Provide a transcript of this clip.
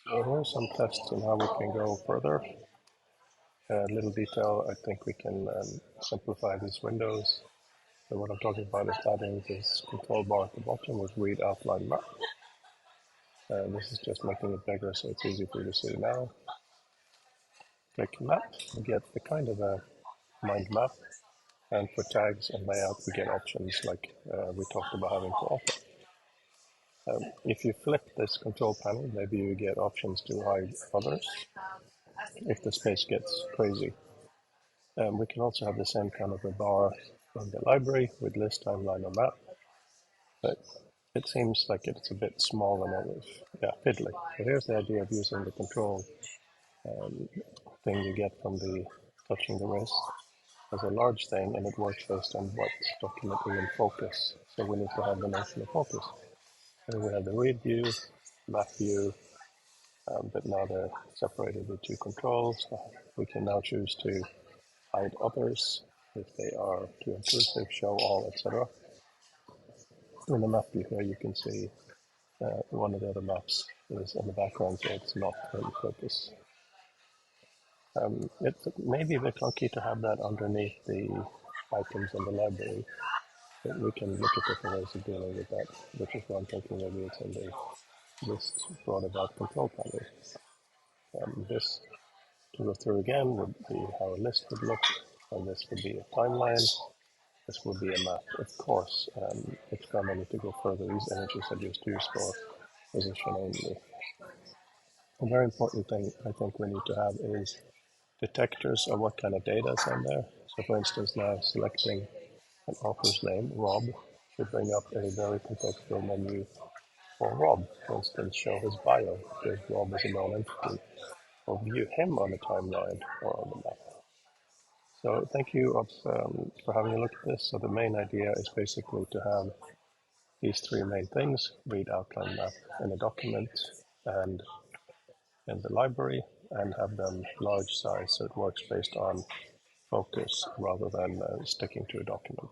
So here are some tests on how we can go further. A little detail, I think we can simplify these windows. So what I'm talking about is adding this control bar at the bottom with read outline map. This is just making it bigger so it's easy for you to see now. Click map, we get the kind of a mind map. And for tags and layout, we get options like we talked about having for author. If you flip this control panel, maybe you get options to hide others if the space gets crazy. We can also have the same kind of a bar in the library with list, timeline, or map, but it seems like it's a bit small and fiddly. So here's the idea of using the control thing you get from the touching the wrist as a large thing, and it works based on what document we're in focus. So we need to have the notion of focus. And we have the read view, map view, but now they're separated with two controls. We can now choose to hide others if they are too intrusive, show all, etc. In the map view here, you can see one of the other maps is in the background, so it's not in focus. It may be a bit clunky to have that underneath the items in the library, but we can look at different ways of dealing with that, which is why I'm thinking maybe it's in the list brought about control panel. This, to go through again, would be how a list would look, and this would be a timeline. This would be a map. Of course, experimenting to go further, these images are just used for position only. A very important thing I think we need to have is detectors of what kind of data is on there. So for instance, now selecting an author's name, Rob, should bring up a very contextual menu for Rob. For instance, show his bio, because Rob is a known entity, or view him on the timeline or on the map. So thank you for having a look at this. So the main idea is basically to have these three main things: read, outline, map in a document and in the library, and have them large size so it works based on focus rather than sticking to a document.